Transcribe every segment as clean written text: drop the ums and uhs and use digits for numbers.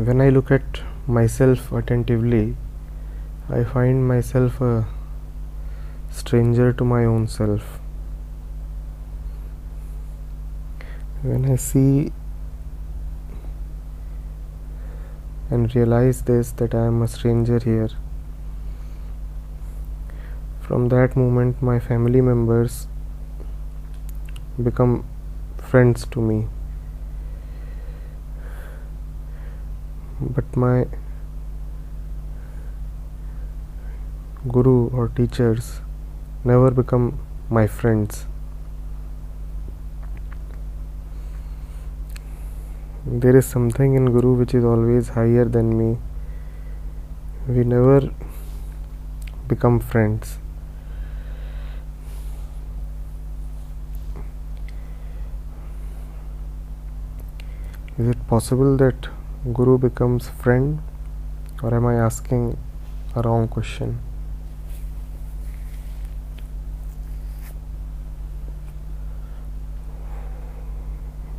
When I look at myself attentively, I find myself a stranger to my own self. When I see and realize this, that I am a stranger here, from that moment my family members become friends to me. But my guru or teachers never become my friends. There is something in Guru which is always higher than me. We never become friends. Is it possible that Guru becomes friend, or am I asking a wrong question?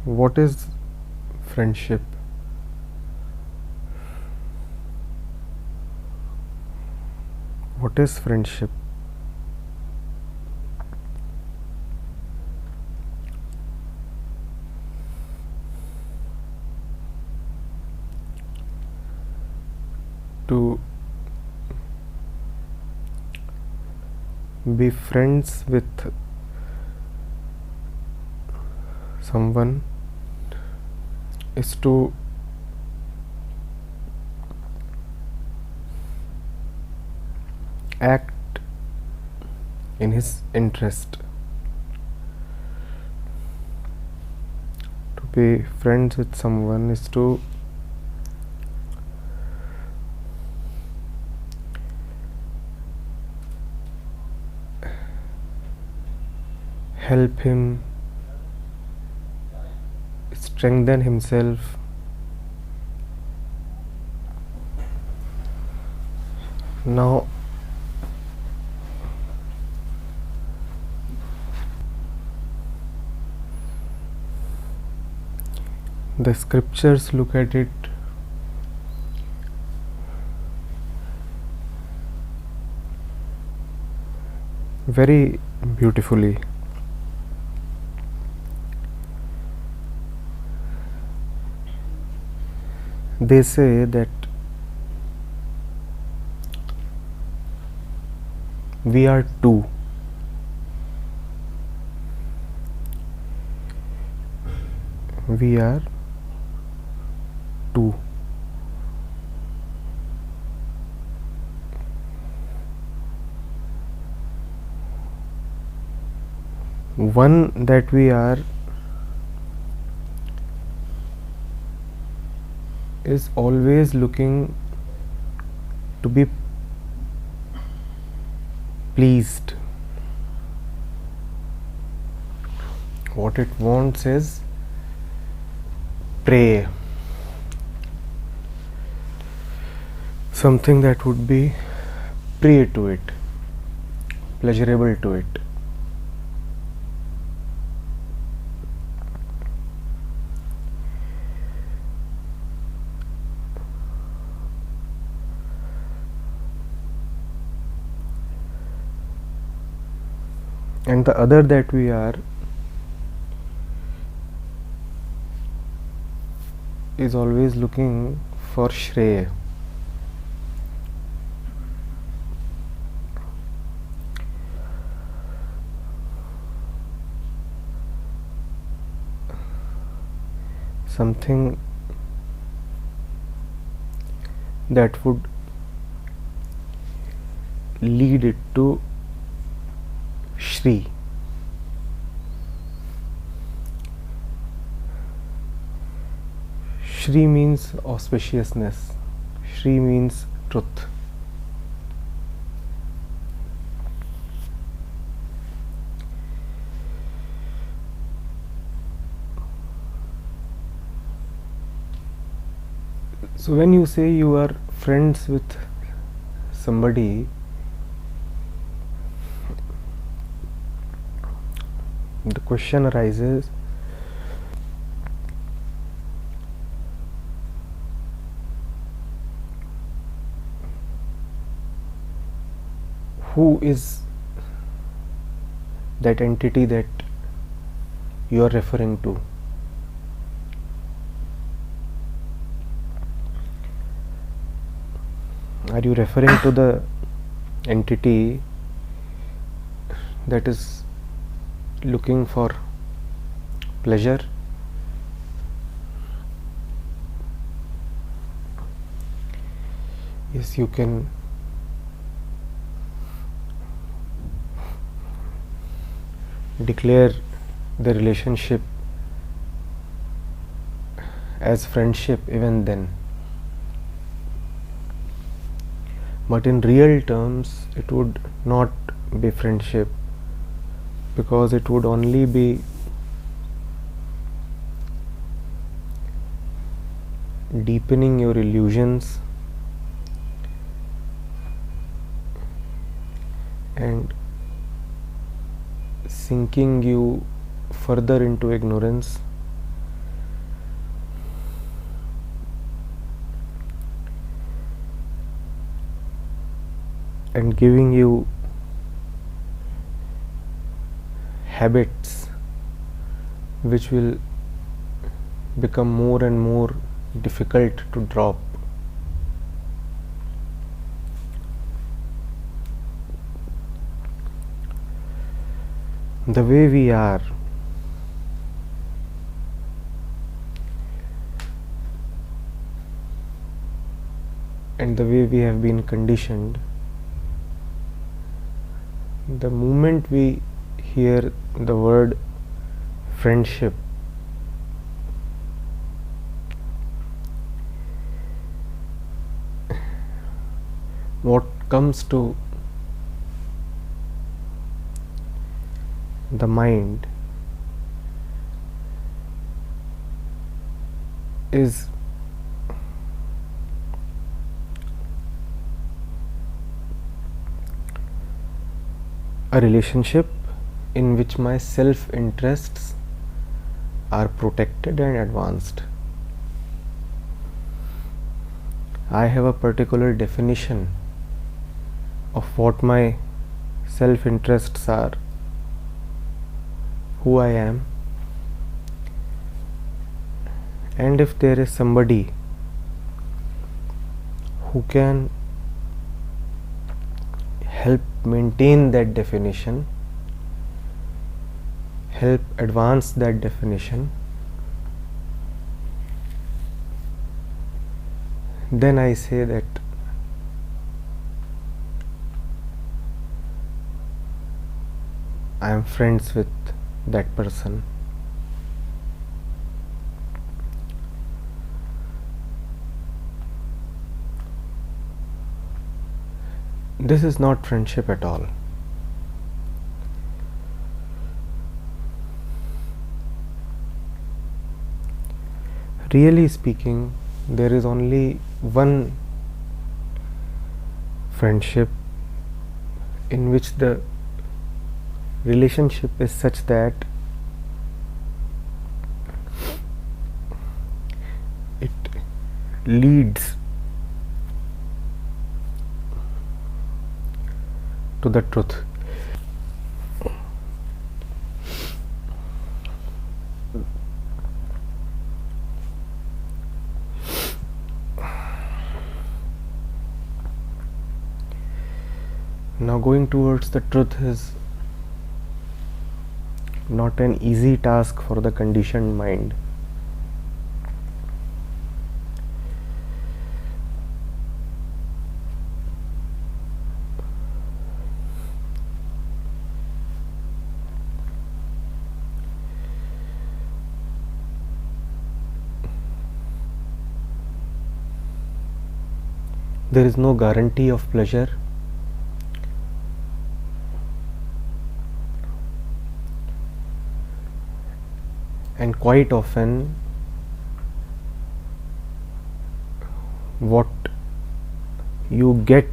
What is friendship? What is friendship? To be friends with someone is to act in his interest. To be friends with someone is to help him strengthen himself, now the scriptures look at it very beautifully. They say that we are two. We are two. One that we are is always looking to be pleased. What it wants is prey, something that would be prey to it, pleasurable to it. And the other that we are is always looking for Shreya. Something that would lead it to Shri. Shri means auspiciousness. Shri means truth. So when you say you are friends with somebody, the question arises, who is that entity that you are referring to? Are you referring to the entity that is looking for pleasure? Yes, you can declare the relationship as friendship even then. But in real terms, it would not be friendship, because it would only be deepening your illusions and sinking you further into ignorance. And giving you habits which will become more and more difficult to drop. The way we are, and the way we have been conditioned, the moment we hear the word friendship, what comes to the mind is a relationship in which my self-interests are protected and advanced. I have a particular definition of what my self-interests are, who I am, and if there is somebody who can help maintain that definition, help advance that definition, then I say that I am friends with that person. This is not friendship at all. Really speaking, there is only one friendship in which the relationship is such that it leads to the truth. Now, going towards the truth is not an easy task for the conditioned mind. There is no guarantee of pleasure. And quite often, what you get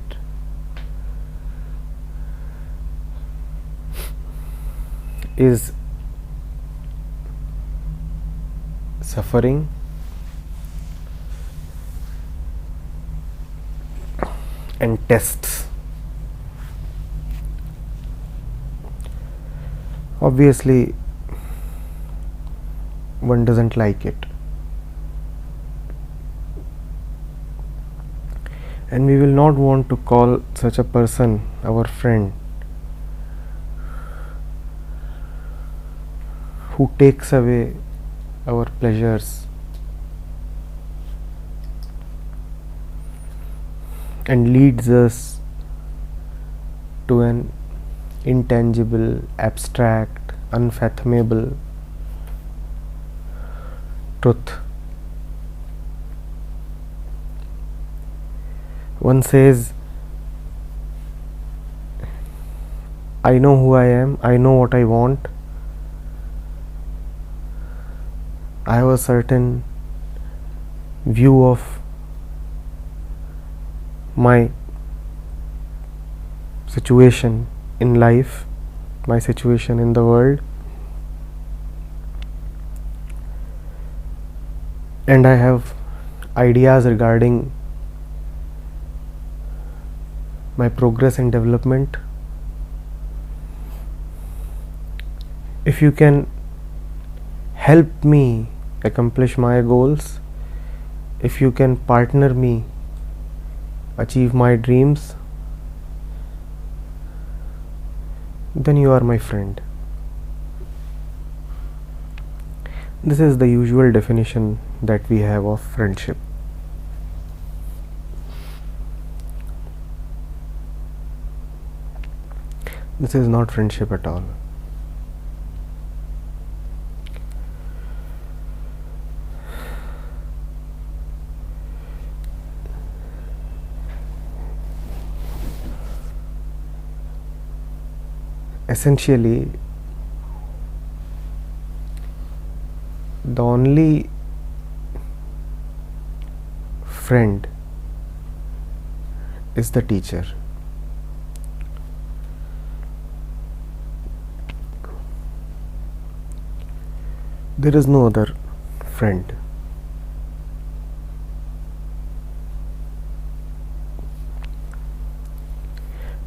is suffering, and tests. Obviously, one doesn't like it. And we will not want to call such a person our friend who takes away our pleasures and leads us to an intangible, abstract, unfathomable truth. One says, I know who I am, I know what I want, I have a certain view of my situation in life, my situation in the world, and I have ideas regarding my progress and development. If you can help me accomplish my goals, if you can partner me achieve my dreams, then you are my friend. This is the usual definition that we have of friendship. This is not friendship at all. Essentially, the only friend is the teacher. There is no other friend.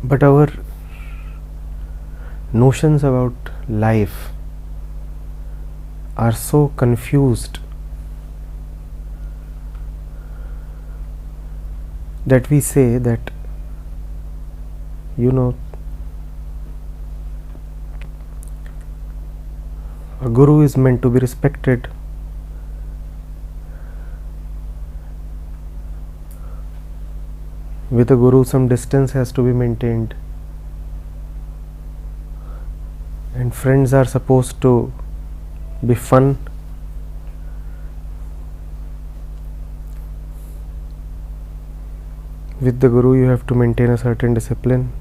But our notions about life are so confused that we say that, a guru is meant to be respected. With a guru, some distance has to be maintained. And friends are supposed to be fun. With the guru, you have to maintain a certain discipline.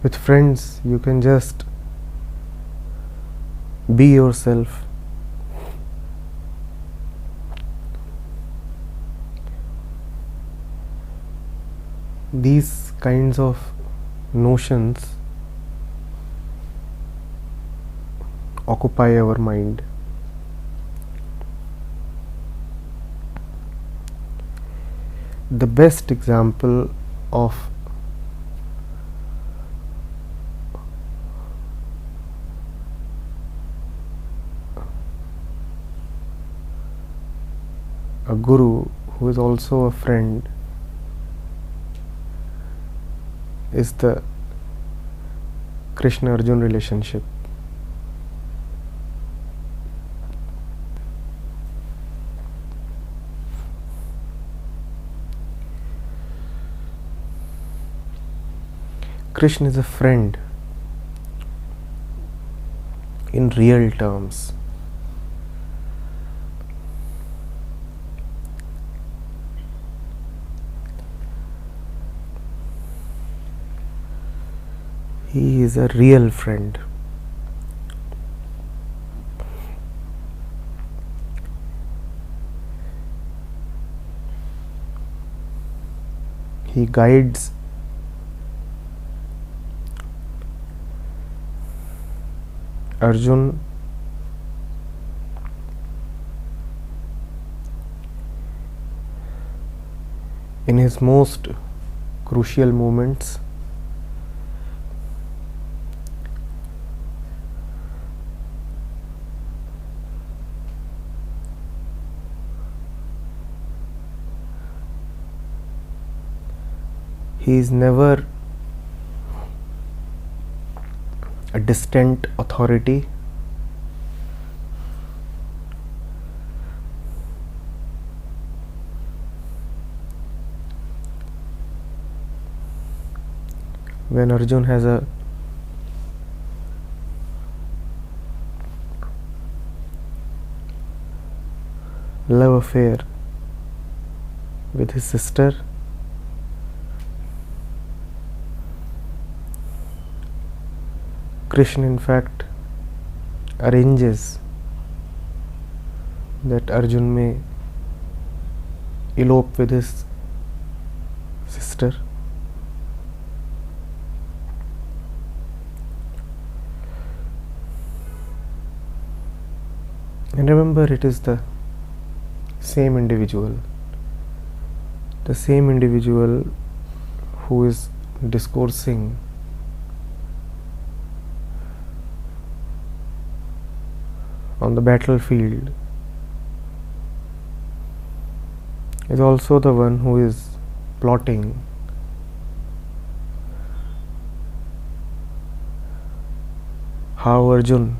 With friends, you can just be yourself. These kinds of notions occupy our mind. The best example of a guru who is also a friend is the Krishna-Arjun relationship. Krishna is a friend in real terms. He is a real friend. He guides Arjun in his most crucial moments. He is never a distant authority. When Arjun has a love affair with his sister, Krishna in fact arranges that Arjun may elope with his sister. And remember, it is the same individual who is discoursing on the battlefield is also the one who is plotting how Arjun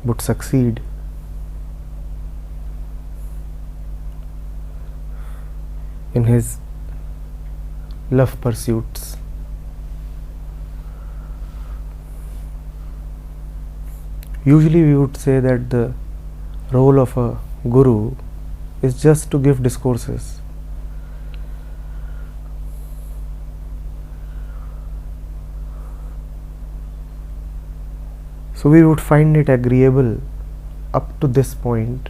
would succeed in his love pursuits. Usually we would say that the role of a guru is just to give discourses. So we would find it agreeable up to this point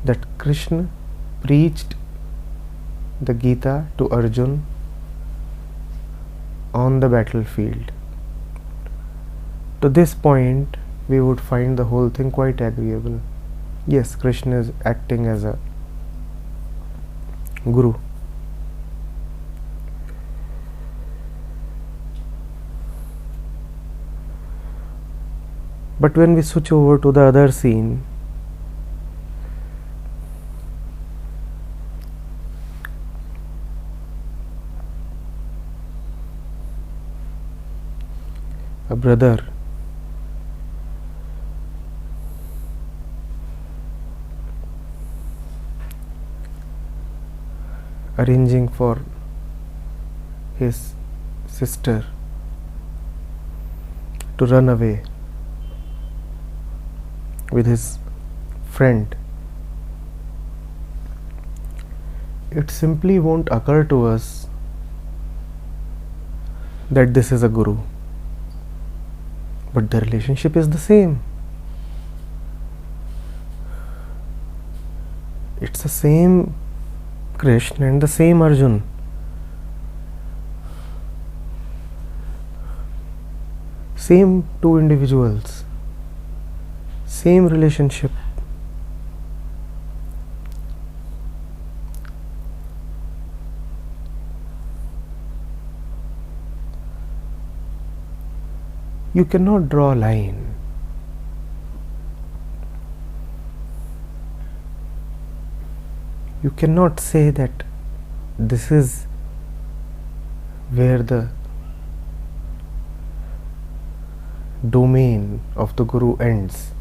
that Krishna preached the Gita to Arjun on the battlefield. To this point, we would find the whole thing quite agreeable. Yes, Krishna is acting as a guru. But when we switch over to the other scene, a brother arranging for his sister to run away with his friend, it simply won't occur to us that this is a guru. But the relationship is the same. It's the same Krishna and the same Arjun. Same two individuals. Same relationship. You cannot draw a line. You cannot say that this is where the domain of the guru ends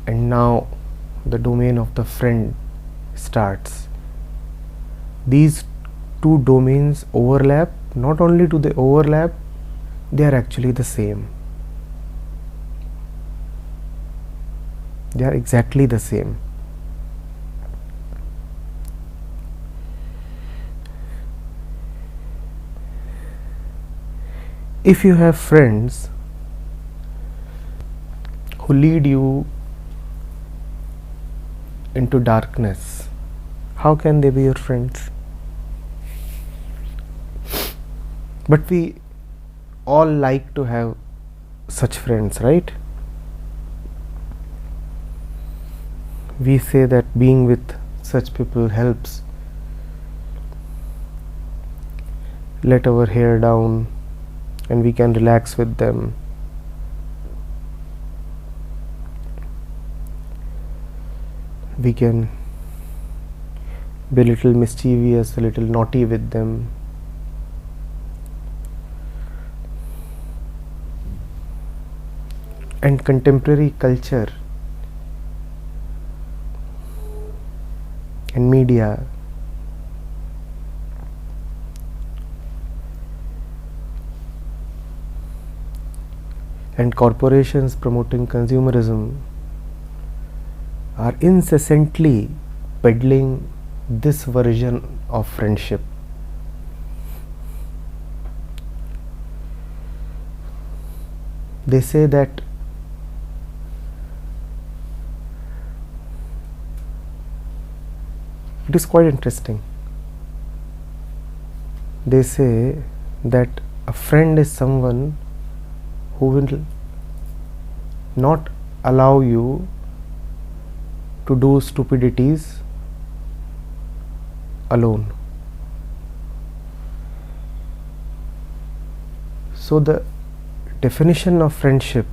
and now the domain of the friend starts. These two domains overlap. Not only do they overlap, they are actually the same. They are exactly the same. If you have friends who lead you into darkness, how can they be your friends? But we all like to have such friends, right? We say that being with such people helps let our hair down and we can relax with them. we can be a little mischievous, a little naughty with them. And contemporary culture and media and corporations promoting consumerism are incessantly peddling this version of friendship. They say that it is quite interesting. They say that a friend is someone who will not allow you to do stupidities alone. So the definition of friendship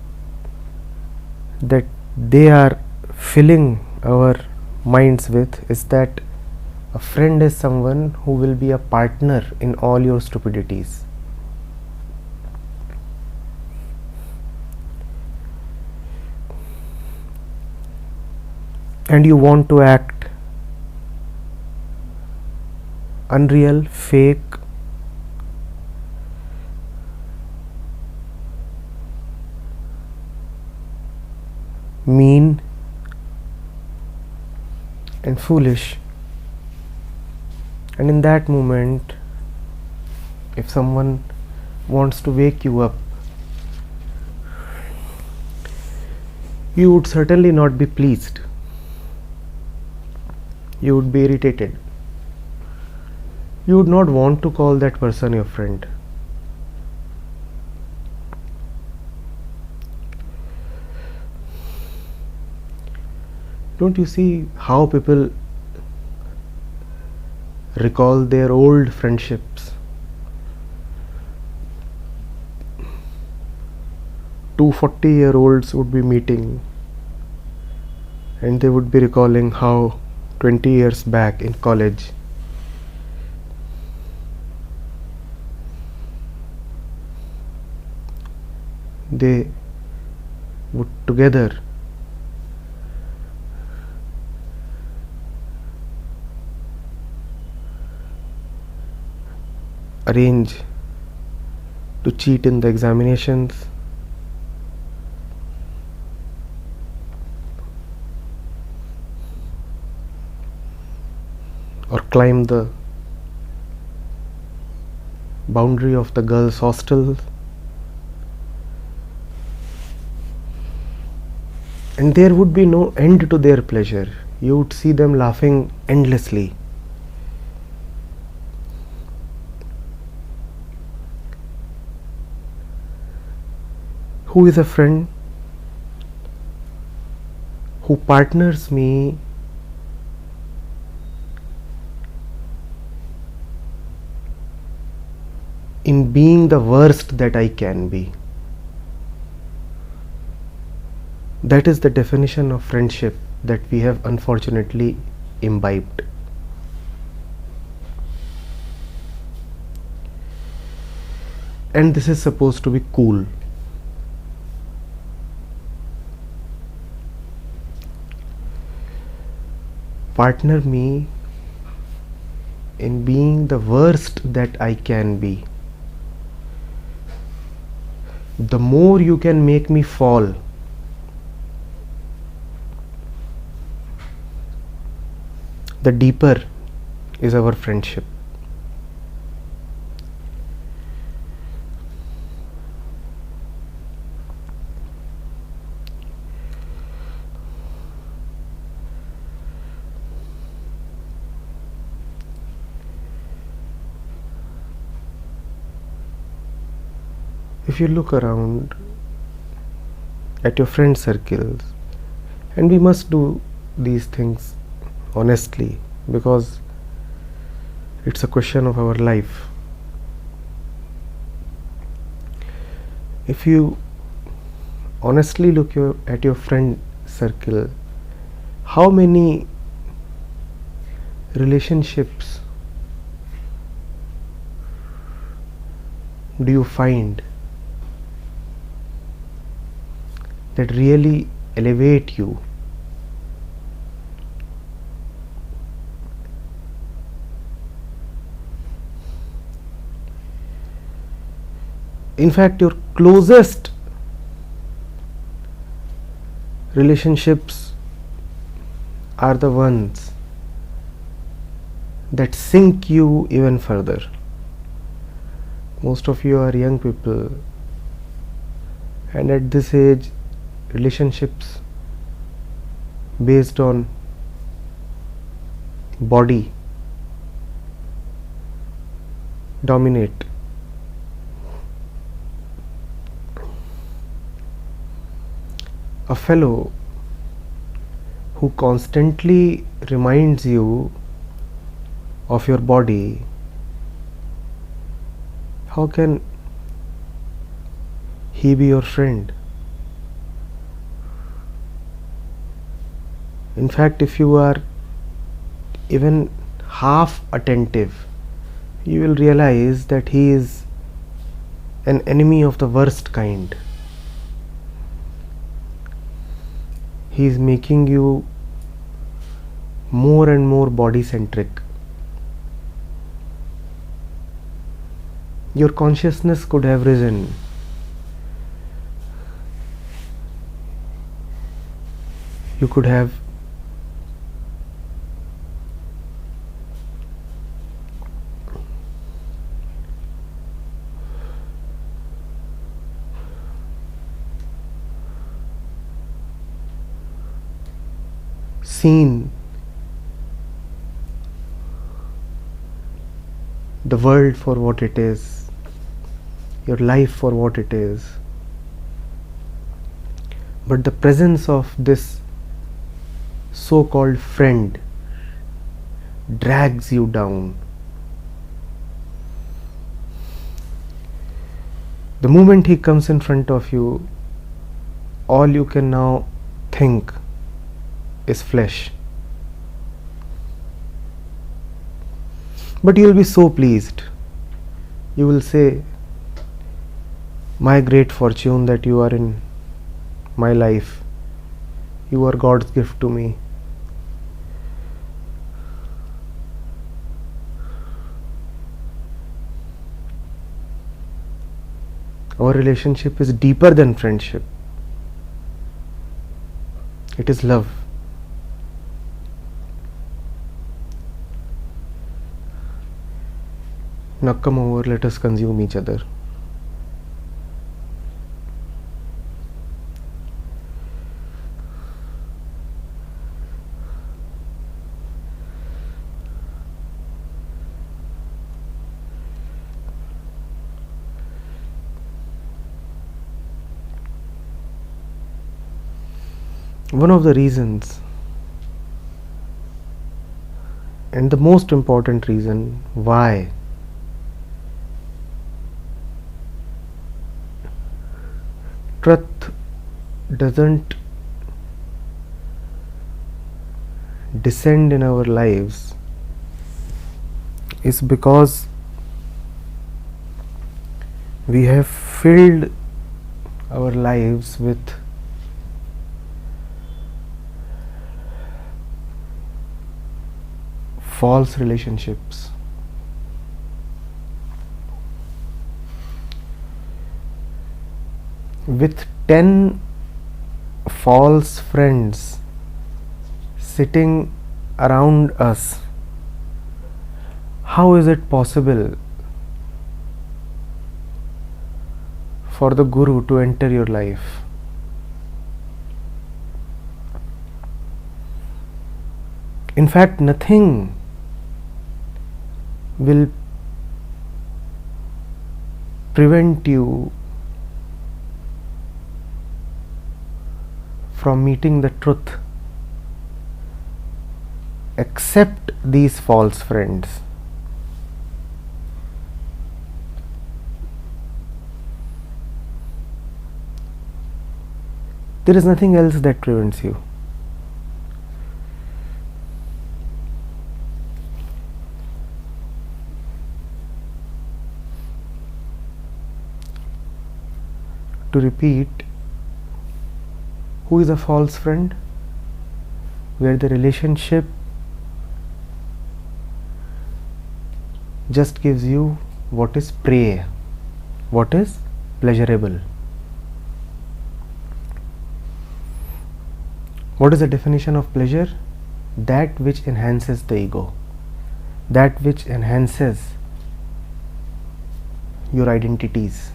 that they are filling our minds with is that a friend is someone who will be a partner in all your stupidities. And you want to act unreal, fake, mean, and foolish. And in that moment, if someone wants to wake you up, you would certainly not be pleased. You would be irritated. You would not want to call that person your friend. Don't you see how people recall their old friendships? Two 40-year-olds would be meeting and they would be recalling how 20 years back in college they would together arrange to cheat in the examinations, or climb the boundary of the girls' hostel, and there would be no end to their pleasure. You would see them laughing endlessly. Who is a friend? Who partners me in being the worst that I can be. That is the definition of friendship that we have unfortunately imbibed. And this is supposed to be cool. Partner me in being the worst that I can be. The more you can make me fall, the deeper is our friendship. If you look around at your friend circles, and we must do these things honestly because it's a question of our life. If you honestly look at your friend circle, how many relationships do you find that really elevate you? In fact, your closest relationships are the ones that sink you even further. Most of you are young people, and at this age, relationships based on body dominate. A fellow who constantly reminds you of your body, how can he be your friend? In fact, if you are even half attentive, you will realize that he is an enemy of the worst kind. He is making you more and more body centric. Your consciousness could have risen. You could have seen the world for what it is, your life for what it is. But the presence of this so-called friend drags you down. The moment he comes in front of you, all you can now think is flesh. But you will be so pleased. You will say, my great fortune that you are in my life. You are God's gift to me. Our relationship is deeper than friendship. It is love. Now come over, let us consume each other. One of the reasons, and the most important reason why truth doesn't descend in our lives is because we have filled our lives with false relationships. With 10 false friends sitting around us, how is it possible for the Guru to enter your life? In fact, nothing will prevent you from meeting the truth except these false friends. There is nothing else that prevents you. to repeat, who is a false friend? Where the relationship just gives you what is prey, what is pleasurable. What is the definition of pleasure? That which enhances the ego, that which enhances your identities.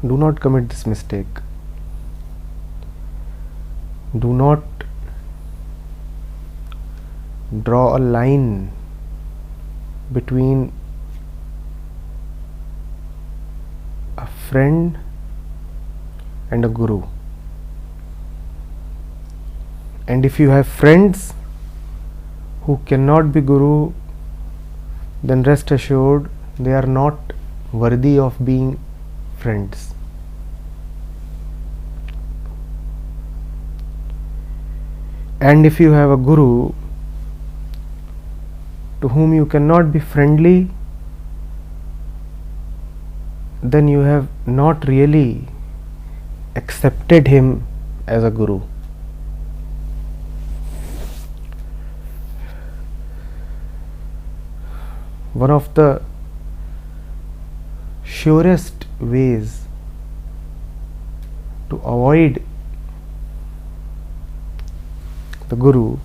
Do not commit this mistake. Do not draw a line between a friend and a guru. And if you have friends who cannot be guru, then rest assured they are not worthy of being friends. And if you have a guru to whom you cannot be friendly, then you have not really accepted him as a guru. One of the surest ways to avoid the guru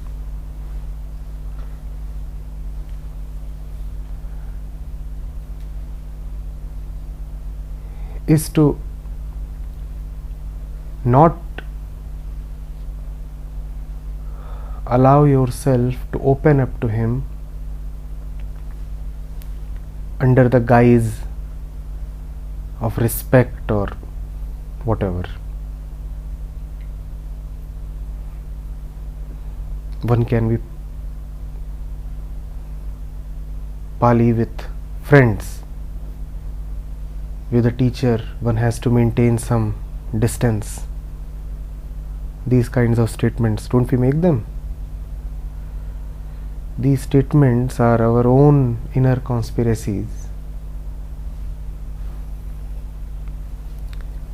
is to not allow yourself to open up to him under the guise of respect or whatever. One can be pali with friends. With a teacher, one has to maintain some distance. These kinds of statements, don't we make them? These statements are our own inner conspiracies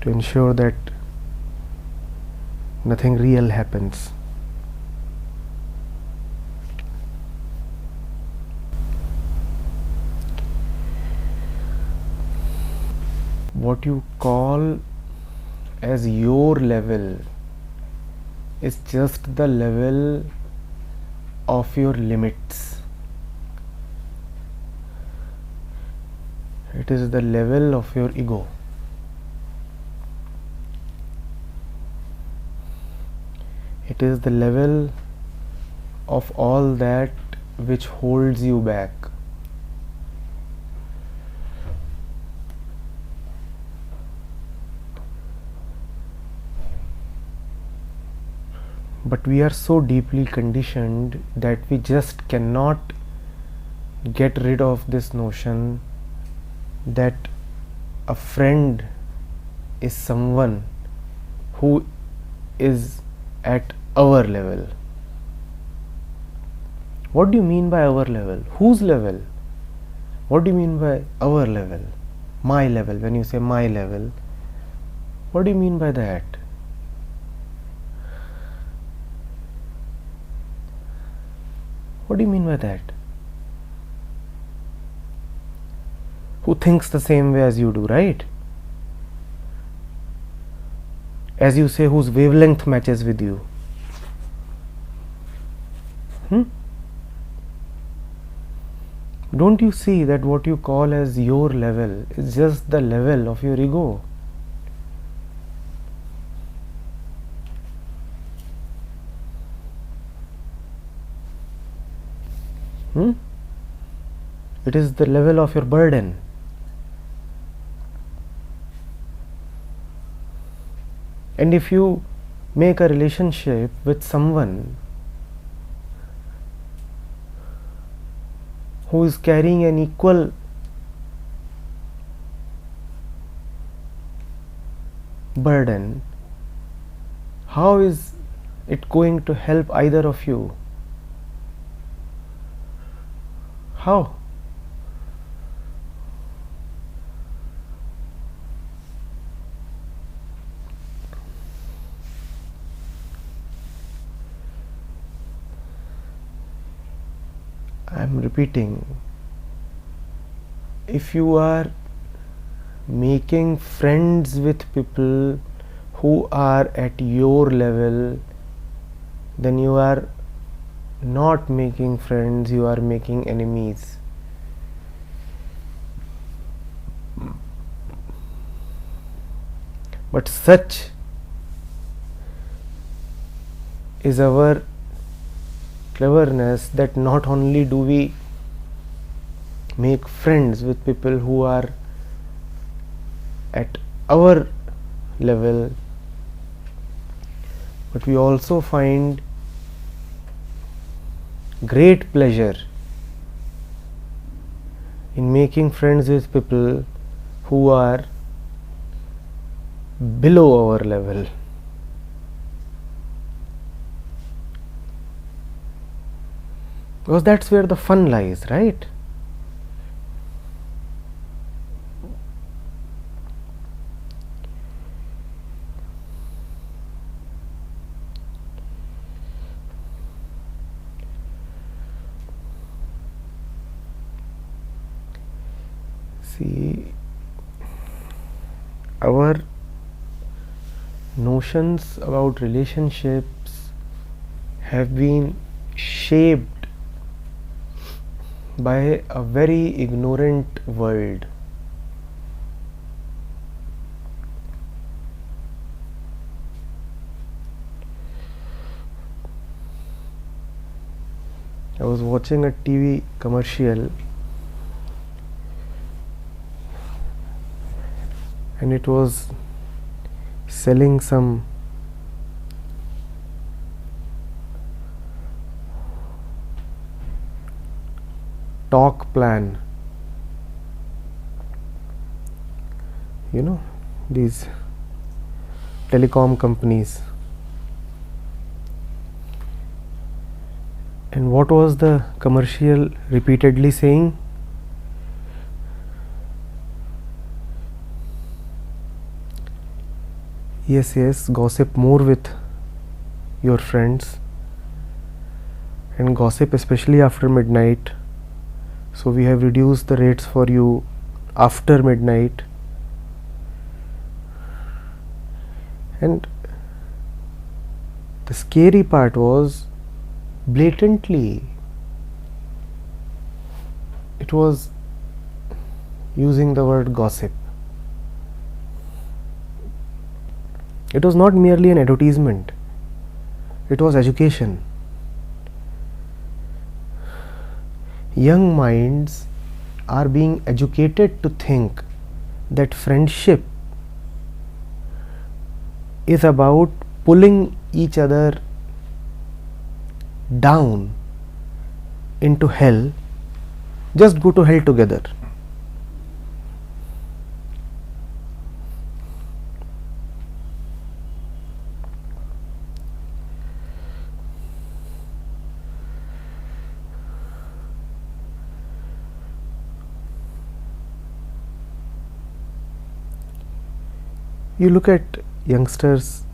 to ensure that nothing real happens. What you call as your level is just the level of your limits. It is the level of your ego. It is the level of all that which holds you back. But we are so deeply conditioned that we just cannot get rid of this notion that a friend is someone who is at our level. What do you mean by our level? Whose level? What do you mean by our level? My level. When you say my level, what do you mean by that? What do you mean by that? Who thinks the same way as you do, right? As you say, whose wavelength matches with you. Don't you see that what you call as your level is just the level of your ego? It is the level of your burden. And if you make a relationship with someone who is carrying an equal burden, how is it going to help either of you? How? I am repeating, if you are making friends with people who are at your level, then you are not making friends, you are making enemies. But such is our cleverness that not only do we make friends with people who are at our level, but we also find great pleasure in making friends with people who are below our level. Because that's where the fun lies, right? See, our notions about relationships have been shaped by a very ignorant world. I was watching a TV commercial and it was selling some talk plan, you know, these telecom companies. And what was the commercial repeatedly saying? Yes, gossip more with your friends, and gossip especially after midnight. So we have reduced the rates for you after midnight. And the scary part was, blatantly it was using the word gossip. It was not merely an advertisement, it was education. Young minds are being educated to think that friendship is about pulling each other down into hell. Just go to hell together. You look at youngsters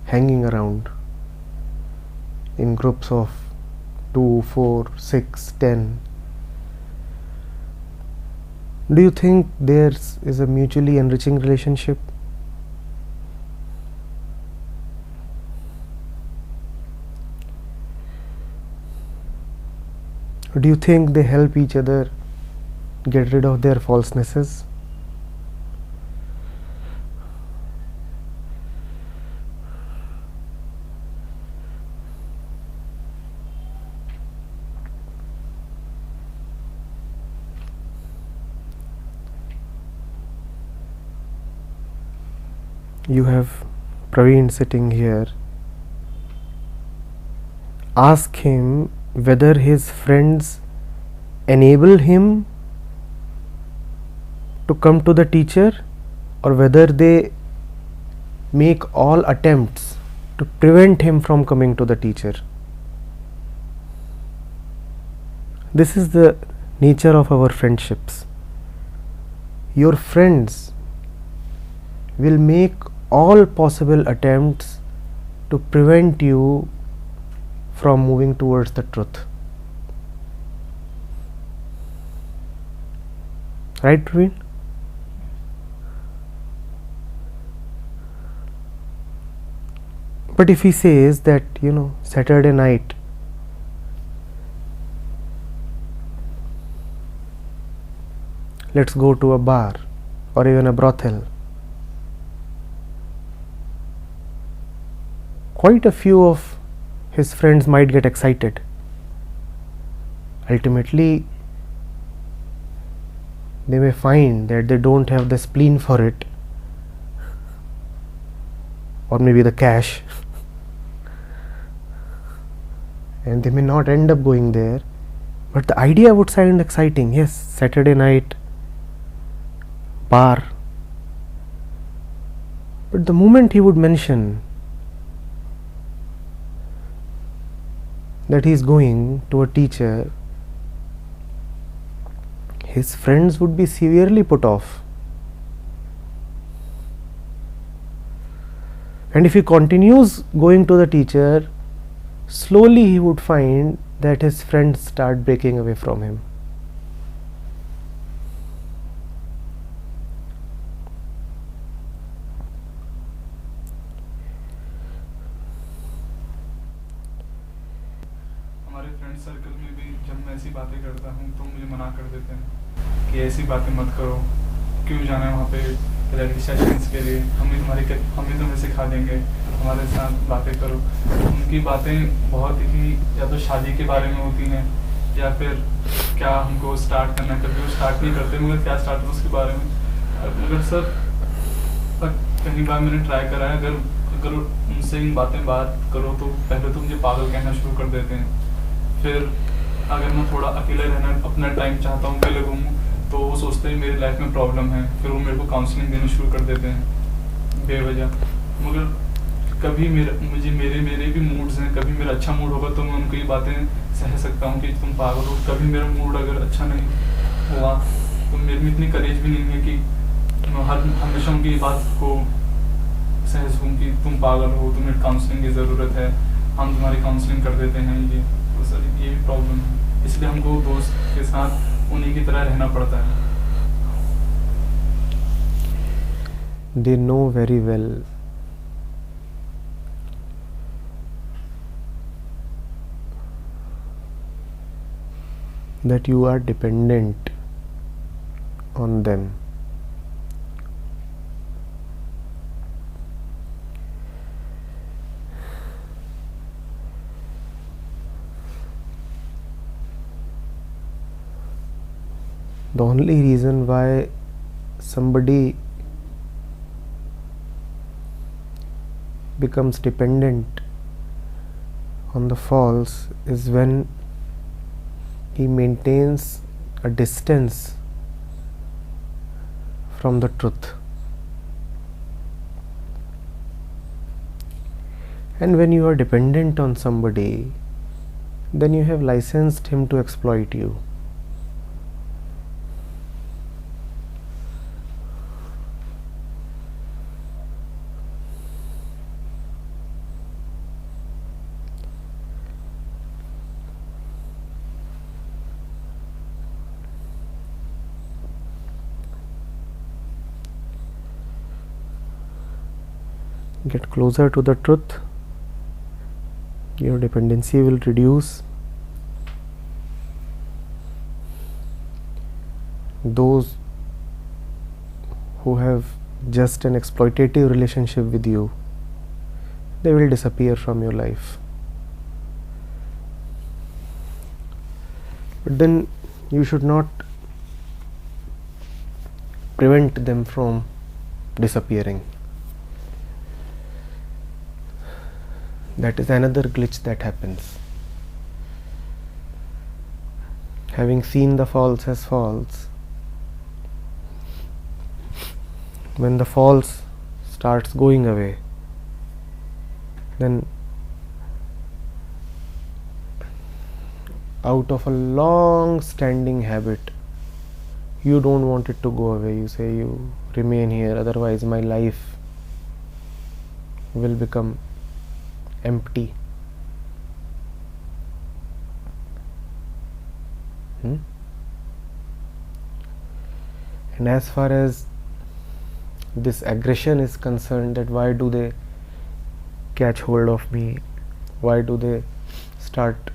hanging around in groups of 2, 4, 6, 10. Do you think there is a mutually enriching relationship? Or do you think they help each other get rid of their falsenesses? You have Praveen sitting here. Ask him whether his friends enable him to come to the teacher, or whether they make all attempts to prevent him from coming to the teacher. This is the nature of our friendships. Your friends will make all possible attempts to prevent you from moving towards the truth. Right, Praveen? But if he says that, Saturday night, let's go to a bar or even a brothel, quite a few of his friends might get excited. Ultimately, they may find that they don't have the spleen for it, or maybe the cash, and they may not end up going there. But the idea would sound exciting. Yes, Saturday night, bar. But the moment he would mention that he is going to a teacher, his friends would be severely put off. And if he continues going to the teacher, slowly he would find that his friends start breaking away from him. हमारे friend circle में भी जब मैं ऐसी बातें करता हूँ तो मुझे मना कर देते हैं कि ऐसी बातें मत करो, क्यों जाना है वहाँ पे थेरेपी सेशंस के लिए, हम ही तुम्हें सिखा देंगे, हमारे साथ बातें करो। उनकी बातें बहुत ही या तो शादी के बारे में होती हैं या फिर क्या हमको स्टार्ट करना है, कभी वो स्टार्ट नहीं करते मगर क्या स्टार्ट हो उसके बारे में। मगर सर कई बार मैंने ट्राई करा है, अगर उनसे इन बात करो तो पहले तो मुझे पागल कहना शुरू कर देते हैं। फिर अगर मैं थोड़ा अकेले रहना, अपना टाइम चाहता हूँ, अकेले घूमूँ, तो वो सोचते हैं मेरी लाइफ में प्रॉब्लम है, फिर वो मेरे को काउंसलिंग देना शुरू कर देते हैं बेवजह। मगर कभी मेरे भी मूड्स हैं, कभी मेरा अच्छा मूड होगा तो मैं उनको ये बातें सह सकता हूँ कि तुम पागल हो। कभी मेरा मूड अगर अच्छा नहीं हुआ तो मेरे में इतनी करेज भी नहीं है कि मैं हमेशा उनकी बात को सह सकूँ कि तुम पागल हो, तुम्हें काउंसलिंग की ज़रूरत है, हम तुम्हारी काउंसलिंग कर देते हैं। ये तो सर ये भी प्रॉब्लम है, इसलिए हमको दोस्त के साथ उन्हीं की तरह रहना पड़ता है। They know very well that you are dependent on them. The only reason why somebody becomes dependent on the false is when he maintains a distance from the truth. And when you are dependent on somebody, then you have licensed him to exploit you. Get closer to the truth, your dependency will reduce. Those who have just an exploitative relationship with you, they will disappear from your life. But then you should not prevent them from disappearing. That is another glitch that happens. Having seen the false as false, when the false starts going away, then out of a long standing habit, you don't want it to go away. You say, you remain here, otherwise my life will become empty. And as far as this aggression is concerned, that why do they catch hold of me, why do they start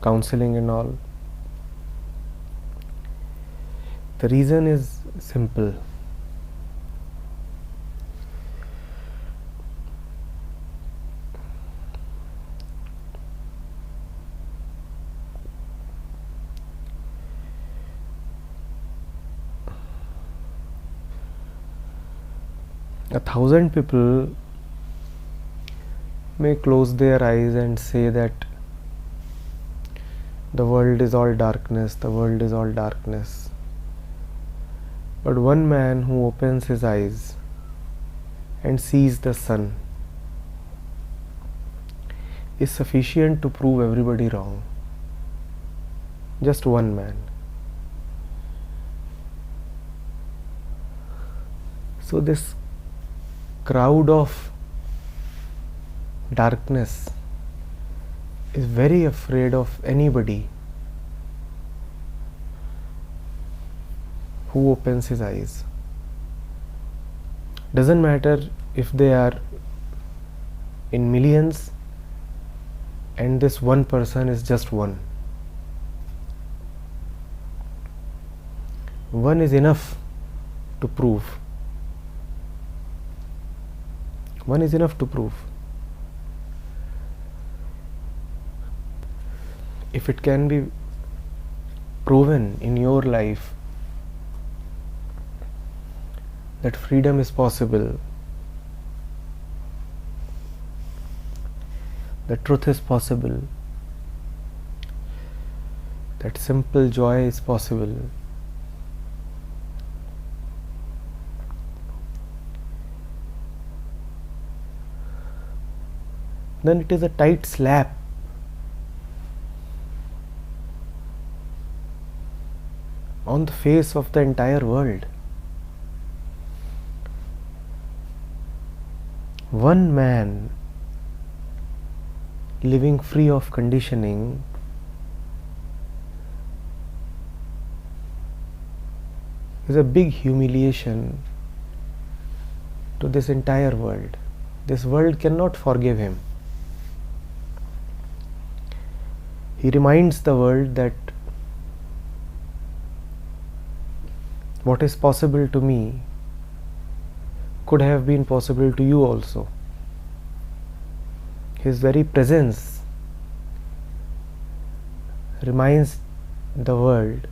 counseling and all, the reason is simple. A 1,000 people may close their eyes and say that the world is all darkness, the world is all darkness. But one man who opens his eyes and sees the sun is sufficient to prove everybody wrong. Just one man. So this crowd of darkness is very afraid of anybody who opens his eyes. Doesn't matter if they are in millions and this one person is just one. One is enough to prove. One is enough to prove. If it can be proven in your life that freedom is possible, that truth is possible, that simple joy is possible, then it is a tight slap on the face of the entire world. One man living free of conditioning is a big humiliation to this entire world. This world cannot forgive him. He reminds the world that what is possible to me could have been possible to you also. His very presence reminds the world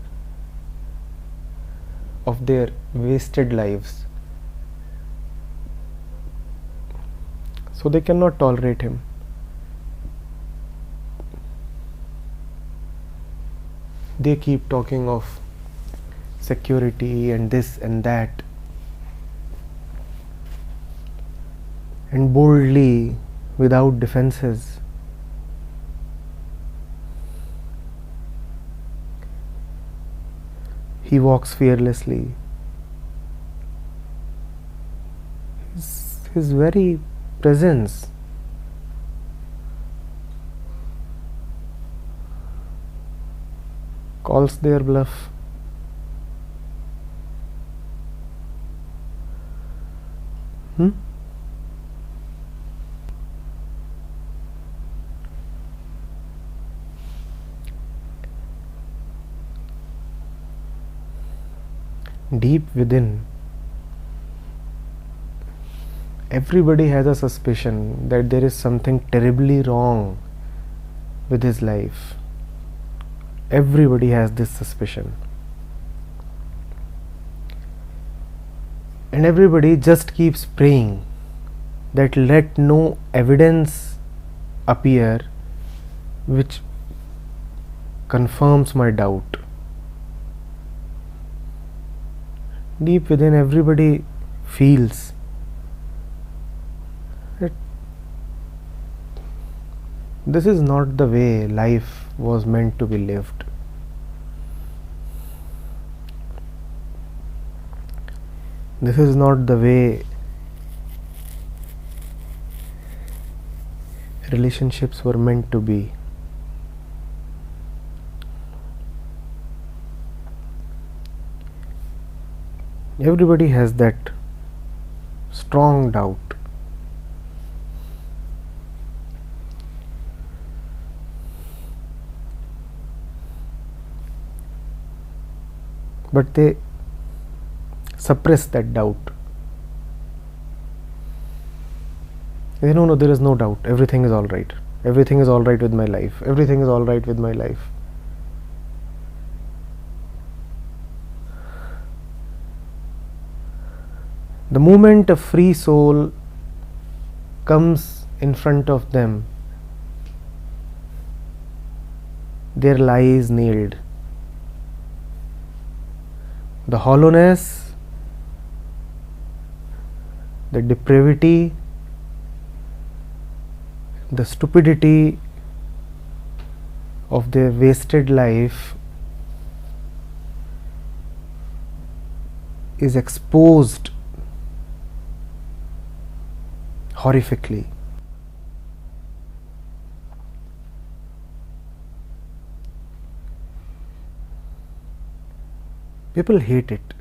of their wasted lives. So they cannot tolerate him. They keep talking of security and this and that, and boldly, without defenses, he walks fearlessly. His very presence calls their bluff. Deep within, everybody has a suspicion that there is something terribly wrong with his life. Everybody has this suspicion. And everybody just keeps praying that let no evidence appear which confirms my doubt. Deep within, everybody feels this is not the way life was meant to be lived. This is not the way relationships were meant to be. Everybody has that strong doubt. But they suppress that doubt. They no, there is no doubt. Everything is all right. Everything is all right with my life. Everything is all right with my life. The moment a free soul comes in front of them, their lie is nailed. The hollowness, the depravity, the stupidity of their wasted life is exposed horrifically. People hate it.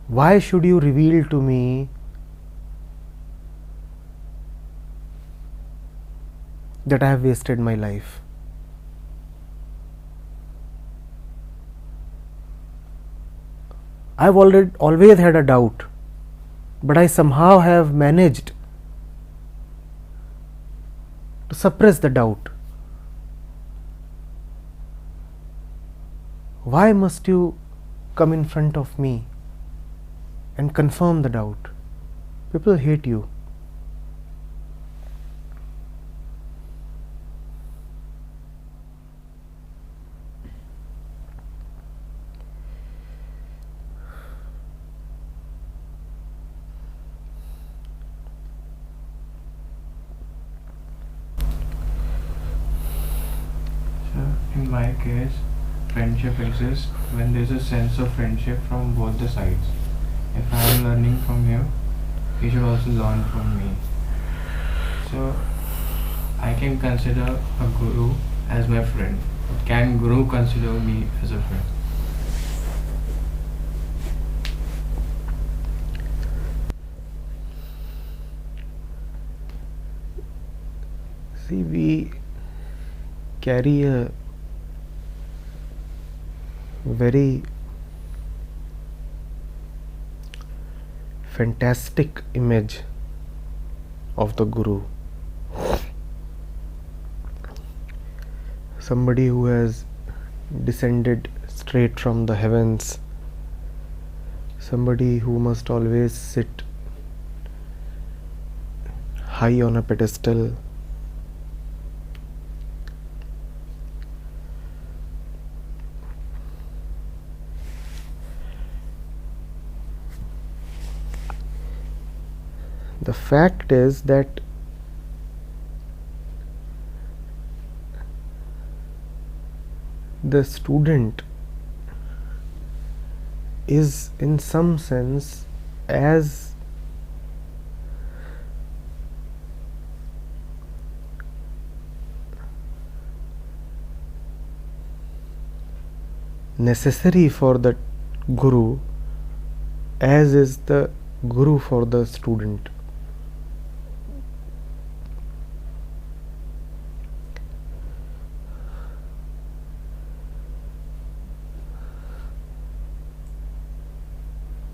Why should you reveal to me that I have wasted my life? I've always had a doubt, but I somehow have managed to suppress the doubt. Why must you come in front of me and confirm the doubt? People hate you. In my case, friendship exists when there is a sense of friendship from both the sides. If I am learning from you, you should also learn from me. So, I can consider a guru as my friend. Can guru consider me as a friend? See, we carry a very fantastic image of the guru. Somebody who has descended straight from the heavens, somebody who must always sit high on a pedestal, the fact is that the student is in some sense as necessary for the guru as is the guru for the student.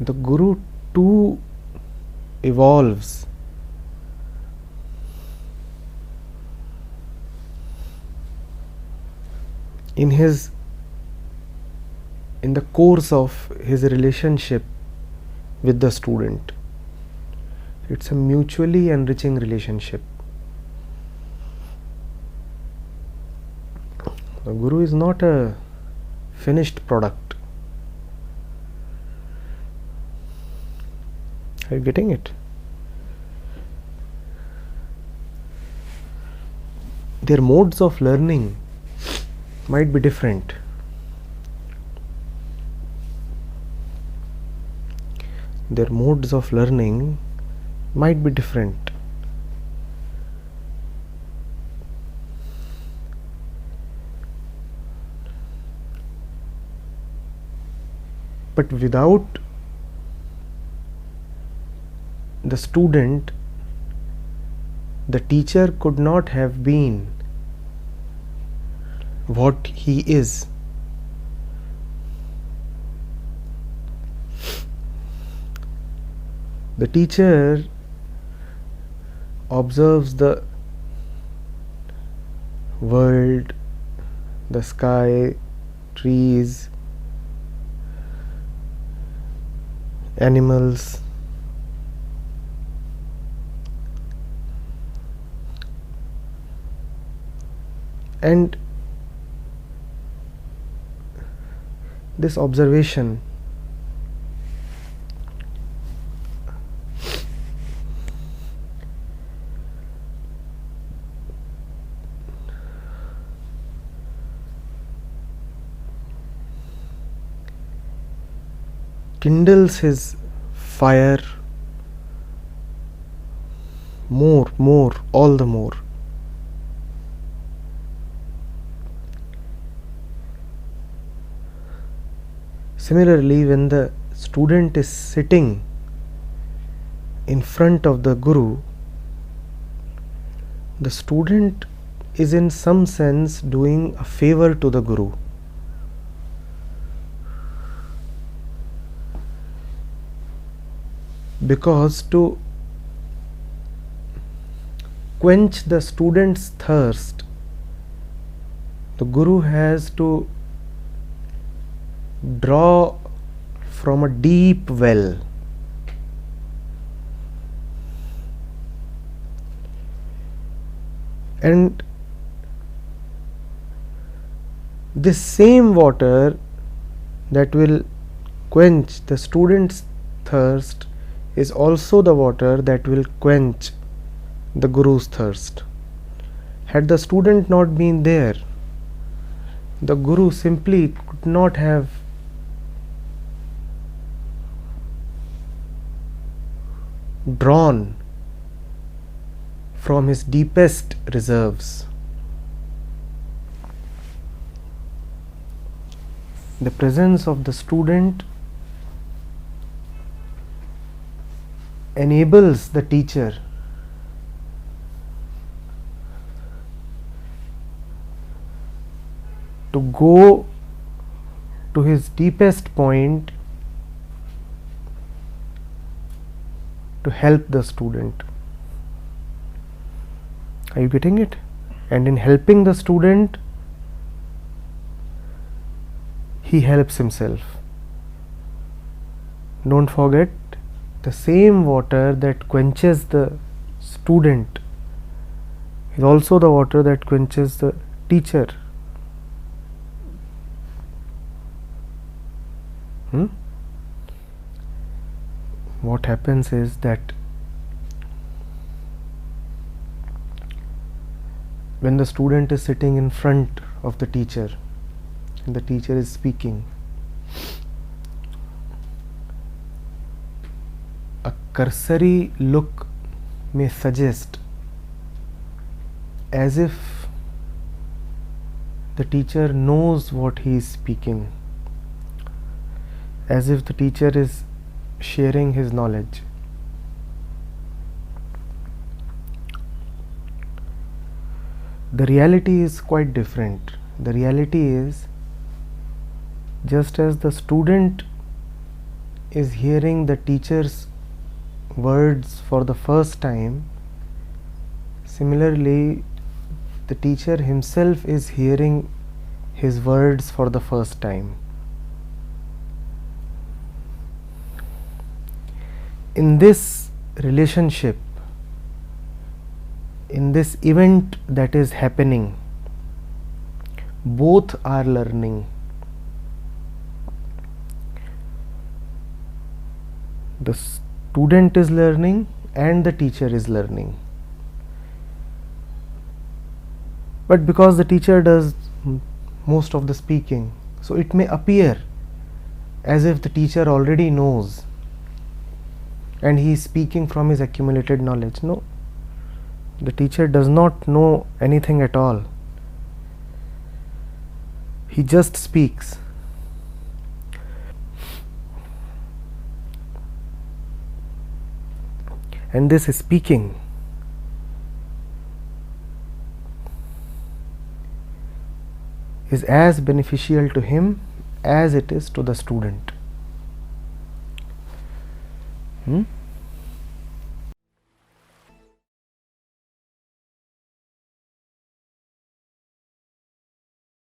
The guru too evolves. In the course of his relationship with the student. It's a mutually enriching relationship. The guru is not a finished product. Are you getting it? their modes of learning might be different. Their modes of learning might be different. But without the student, the teacher could not have been what he is. The teacher observes the world, the sky, trees, animals, and this observation kindles his fire more, all the more. Similarly, when the student is sitting in front of the Guru, the student is in some sense doing a favor to the Guru. Because to quench the student's thirst, the Guru has to draw from a deep well. And this same water that will quench the student's thirst is also the water that will quench the Guru's thirst. Had the student not been there, the Guru simply could not have drawn from his deepest reserves. The presence of the student enables the teacher to go to his deepest point to help the student. Are you getting it? And in helping the student, he helps himself. Don't forget, the same water that quenches the student is also the water that quenches the teacher. What happens is that when the student is sitting in front of the teacher and the teacher is speaking, a cursory look may suggest as if the teacher knows what he is speaking, as if the teacher is sharing his knowledge. The reality is quite different. The reality is, just as the student is hearing the teacher's words for the first time, similarly the teacher himself is hearing his words for the first time. In this relationship, in this event that is happening, both are learning. The student is learning and the teacher is learning. But because the teacher does most of the speaking, so it may appear as if the teacher already knows and he is speaking from his accumulated knowledge. No, the teacher does not know anything at all. He just speaks. And this speaking is as beneficial to him as it is to the student.